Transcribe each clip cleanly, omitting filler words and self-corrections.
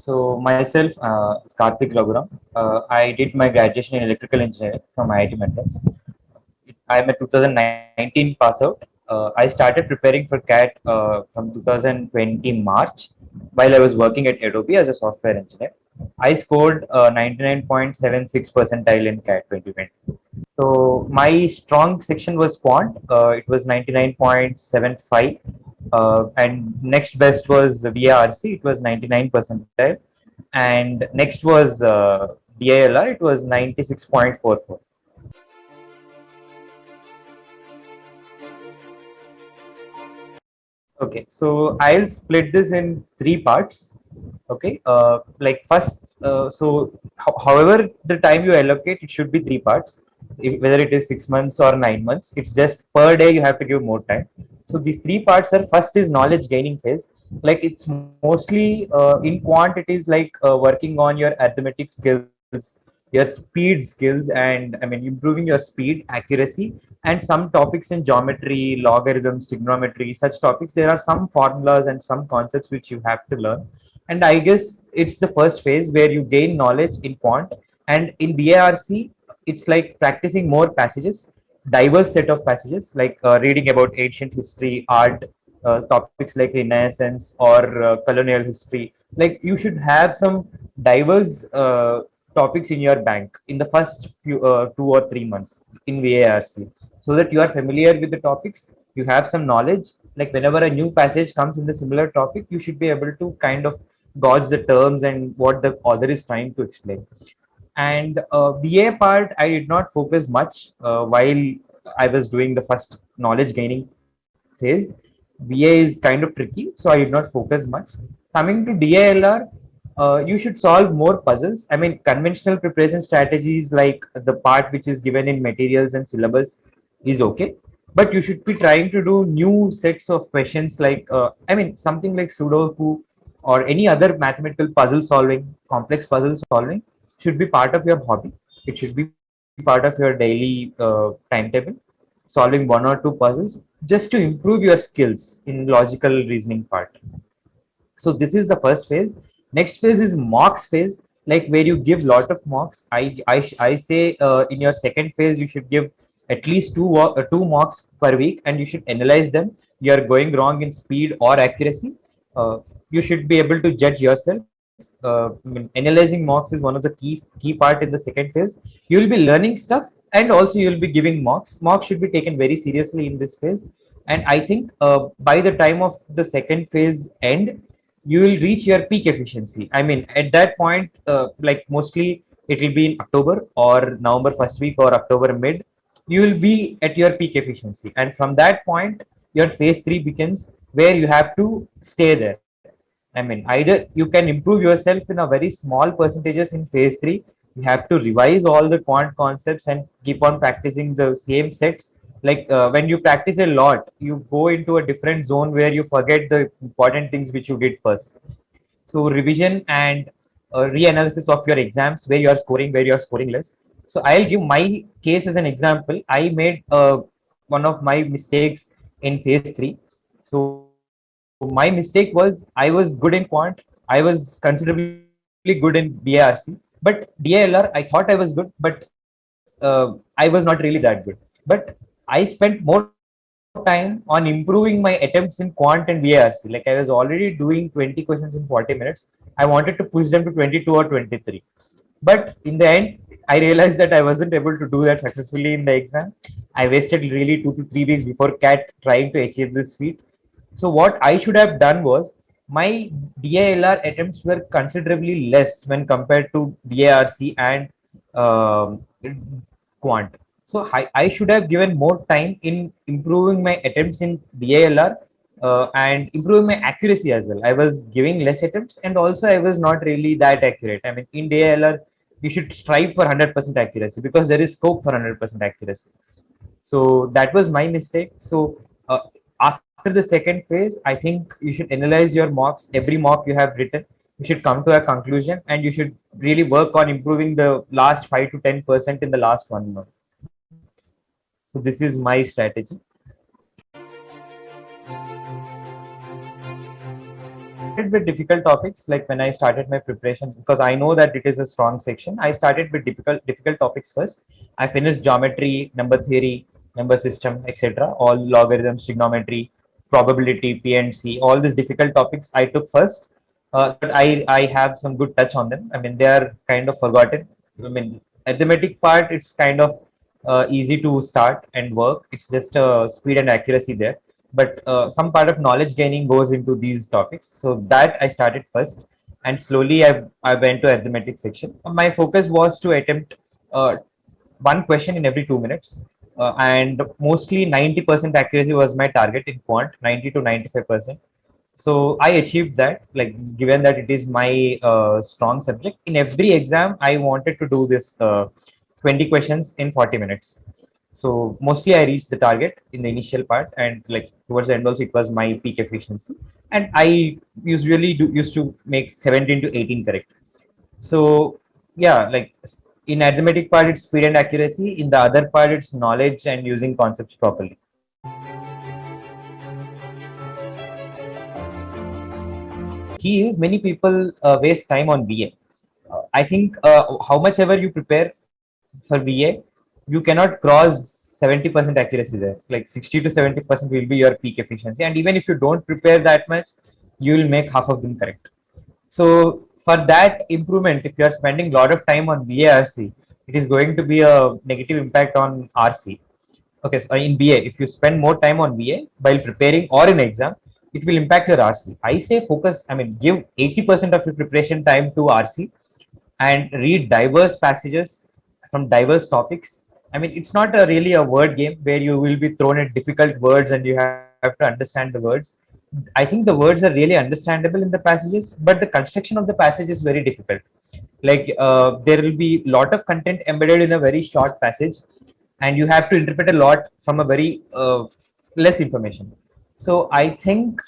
So myself, Karthik Raghuram. I did my graduation in electrical engineering from IIT Madras. I'm a 2019 pass out. I started preparing for CAT from 2020 March while I was working at Adobe as a software engineer. I scored 99.76 percentile in CAT 2020. So my strong section was quant. It was 99.75. And next best was VARC. It was 99 percentile. And next was DILR. It was 96.44. Okay, so I'll split this in three parts. Okay, like first, however the time you allocate, it should be three parts. Whether it is 6 months or 9 months, it's just per day you have to give more time. So these three parts are: first is knowledge gaining phase. Like it's mostly in quant, it is like working on your arithmetic skills, your speed skills, and I mean improving your speed, accuracy, and some topics in geometry, logarithms, trigonometry, such topics. There are some formulas and some concepts which you have to learn. And I guess it's the first phase where you gain knowledge in quant. And in VARC, it's like practicing more passages, diverse set of passages, like reading about ancient history, art, topics like Renaissance or colonial history. Like you should have some diverse topics in your bank in the first few 2 or 3 months in VARC, so that you are familiar with the topics, you have some knowledge. Like whenever a new passage comes in the similar topic, you should be able to kind of gauge the terms and what the author is trying to explain. And VA part, I did not focus much while I was doing the first knowledge gaining phase. VA is kind of tricky, so I did not focus much. Coming to DILR, you should solve more puzzles. I mean, conventional preparation strategies like the part which is given in materials and syllabus is okay, but you should be trying to do new sets of questions like, I mean, something like Sudoku or any other mathematical puzzle solving, complex puzzle solving should be part of your hobby. It should be part of your daily timetable, solving one or two puzzles just to improve your skills in logical reasoning part. So this is the first phase. Next phase is mocks phase, like where you give lot of mocks. I say in your second phase you should give at least two mocks per week, and you should analyze them. You are going wrong in speed or accuracy. Uh, you should be able to judge yourself. I mean, analyzing mocks is one of the key part in the second phase. You will be learning stuff, and also you will be giving mocks. Mocks should be taken very seriously in this phase. And I think by the time of the second phase end, you will reach your peak efficiency. I mean, at that point, like mostly it will be in October or November first week or October mid, you will be at your peak efficiency. And from that point, your phase three begins, where you have to stay there. I mean, either you can improve yourself in a very small percentages in phase three. You have to revise all the quant concepts and keep on practicing the same sets. Like when you practice a lot, you go into a different zone where you forget the important things which you did first. So revision and reanalysis of your exams, where you are scoring, where you are scoring less. So I'll give my case as an example. I made one of my mistakes in phase three. So my mistake was I was good in quant. I was considerably good in VARC, but DILR I thought I was good, but I was not really that good. But I spent more time on improving my attempts in quant and VARC. Like I was already doing 20 questions in 40 minutes. I wanted to push them to 22 or 23. But in the end, I realized that I wasn't able to do that successfully in the exam. I wasted really 2 to 3 weeks before CAT trying to achieve this feat. So what I should have done was, my DILR attempts were considerably less when compared to VARC and um, quant. So I should have given more time in improving my attempts in DILR and improving my accuracy as well. I was giving less attempts, and also I was not really that accurate. I mean, in DILR, you should strive for 100% accuracy because there is scope for 100% accuracy. So that was my mistake. So after the second phase, I think you should analyze your mocks, every mock you have written. You should come to a conclusion, and you should really work on improving the last 5 to 10% in the last 1 month. So this is my strategy. with difficult topics. Like when I started my preparation, because I know that it is a strong section, I started with difficult topics first. I finished geometry, number theory, number system, etc. All logarithms, trigonometry, probability, P and C, all these difficult topics I took first. But I have some good touch on them. I mean, they are kind of forgotten. I mean, arithmetic part, it's kind of easy to start and work. It's just speed and accuracy there, but some part of knowledge gaining goes into these topics, so that I started first, and slowly I went to arithmetic section. My focus was to attempt uh, one question in every 2 minutes, and mostly 90% accuracy was my target in quant, 90 to 95%. So I achieved that, like given that it is my strong subject. In every exam I wanted to do this 20 questions in 40 minutes. So mostly I reached the target in the initial part, and like towards the end also it was my peak efficiency, and I usually used to make 17 to 18 correct. So yeah, like in arithmetic part it's speed and accuracy, in the other part it's knowledge and using concepts properly. Key is many people waste time on VA. I think how much ever you prepare for VA, you cannot cross 70% accuracy there. Like 60 to 70% will be your peak efficiency. And even if you don't prepare that much, you will make half of them correct. So for that improvement, if you are spending a lot of time on VARC, it is going to be a negative impact on RC. Okay, so in BA, if you spend more time on BA while preparing or in exam, it will impact your RC. I say focus, I mean, give 80% of your preparation time to RC and read diverse passages from diverse topics. I mean, it's not a really a word game where you will be thrown at difficult words and you have to understand the words. I think the words are really understandable in the passages, but the construction of the passage is very difficult. Like there will be a lot of content embedded in a very short passage, and you have to interpret a lot from a very less information. So I think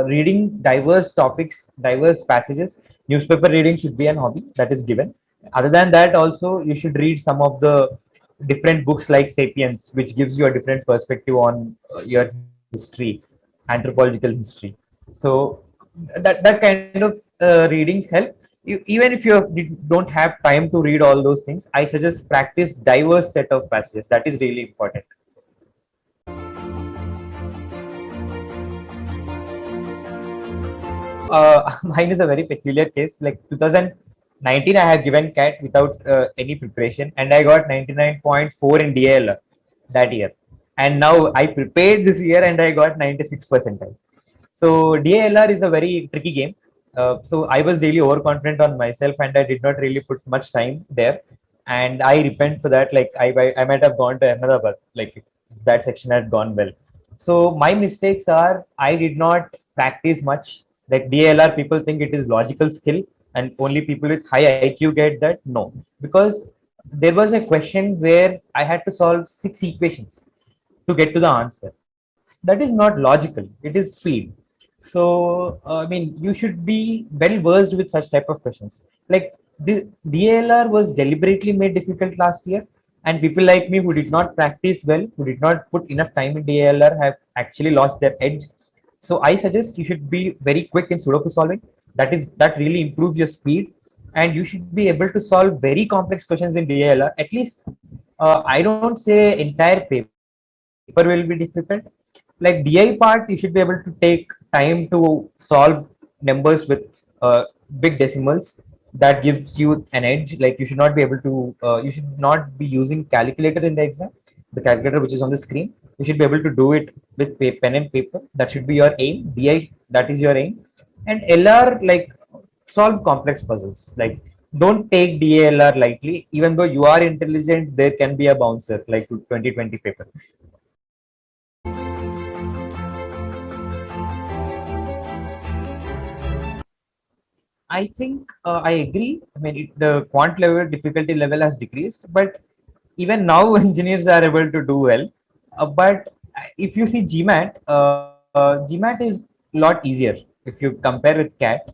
reading diverse topics, diverse passages, newspaper reading should be an hobby that is given. Other than that, also you should read some of the different books like Sapiens, which gives you a different perspective on your history, anthropological history. So that kind of readings help. Even if you don't have time to read all those things, I suggest practice diverse set of passages. That is really important. Mine is a very peculiar case. Like 2019, I have given CAT without any preparation, and I got 99.4 in DALR that year. And now I prepared this year, and I got 96 percentile. So DALR is a very tricky game. So I was really overconfident on myself, and I did not really put much time there. And I repent for that. Like I might have gone to Ahmedabad, like if that section had gone well. So my mistakes are I did not practice much. Like DLR, people think it is logical skill, and only people with high IQ get that. No, because there was a question where I had to solve 6 equations to get to the answer. That is not logical. It is speed. So I mean, you should be well versed with such type of questions. Like the DALR was deliberately made difficult last year, and people like me who did not practice well, who did not put enough time in DALR, have actually lost their edge. So I suggest you should be very quick in Sudoku solving. That really improves your speed, and you should be able to solve very complex questions in DALR. At least I don't say entire paper will be difficult. Like DI part, you should be able to take time to solve numbers with big decimals. That gives you an edge. Like you should not be able to, you should not be using calculator in the exam. The calculator which is on the screen, you should be able to do it with pen and paper. That should be your aim. DI, that is your aim. And LR, like solve complex puzzles. Like don't take DALR lightly. Even though you are intelligent, there can be a bouncer like 2020 paper. I think I agree. I mean, the quant level difficulty level has decreased, but even now engineers are able to do well. But if you see GMAT, GMAT is a lot easier if you compare with CAT.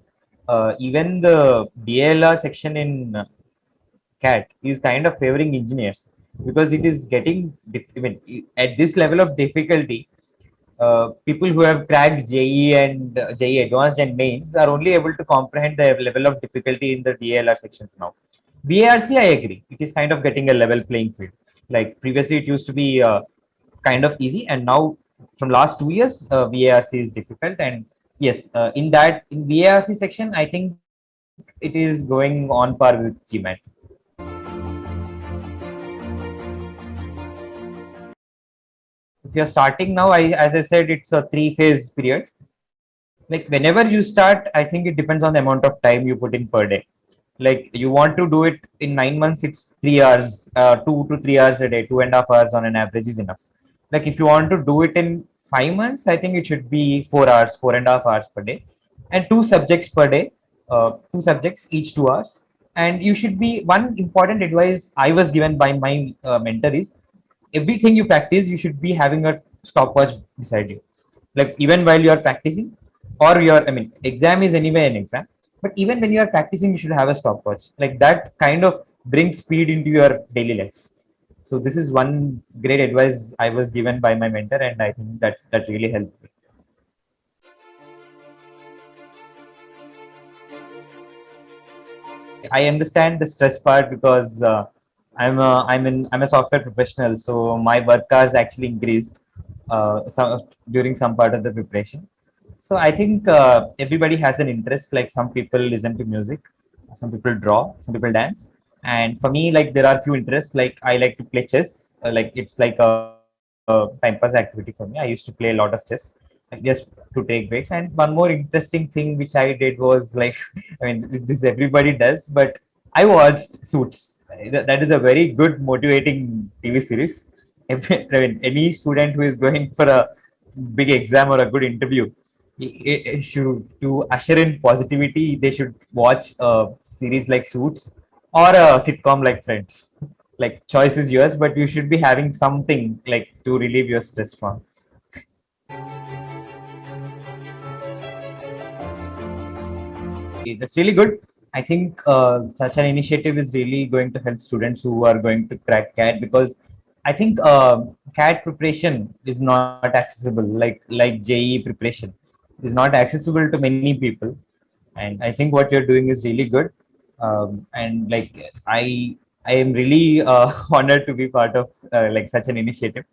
Even the DLR section in CAT is kind of favoring engineers because it is getting. I mean, at this level of difficulty, people who have cracked JE and JE Advanced and Mains are only able to comprehend the level of difficulty in the DALR sections now. BARC, I agree. It is kind of getting a level playing field. Like previously, it used to be kind of easy, and now from last 2 years, BARC is difficult. And yes, in BARC section, I think it is going on par with GMAT. If you're starting now, as I said, it's a three-phase period. Like whenever you start, I think it depends on the amount of time you put in per day. Like you want to do it in 9 months, it's 3 hours, 2 to 3 hours a day, 2.5 hours on an average is enough. Like if you want to do it in 5 months, I think it should be 4 hours, 4.5 hours per day, and two subjects per day, two subjects each 2 hours. And you should be one important advice I was given by my mentor is everything you practice, you should be having a stopwatch beside you. Like even while you are practicing, or your I mean exam is anyway an exam, but even when you are practicing, you should have a stopwatch. Like that kind of brings speed into your daily life. So this is one great advice I was given by my mentor, and I think that really helped me. I understand the stress part because I'm a software professional, so my work hours actually increased during some part of the preparation. So I think everybody has an interest. Like some people listen to music, some people draw, some people dance, and for me, like there are few interests. Like I like to play chess. Like it's like a time pass activity for me. I used to play a lot of chess, like just to take breaks. And one more interesting thing which I did was like, I mean, this everybody does, but I watched Suits. That is a very good motivating TV series. I mean, any student who is going for a big exam or a good interview, should to usher in positivity, they should watch a series like Suits or a sitcom like Friends. Like choice is yours, but you should be having something like to relieve your stress from. That's really good. I think such an initiative is really going to help students who are going to crack CAT, because I think CAT preparation is not accessible like JE preparation is not accessible to many people. And I think what you're doing is really good. And like I am really honored to be part of like such an initiative.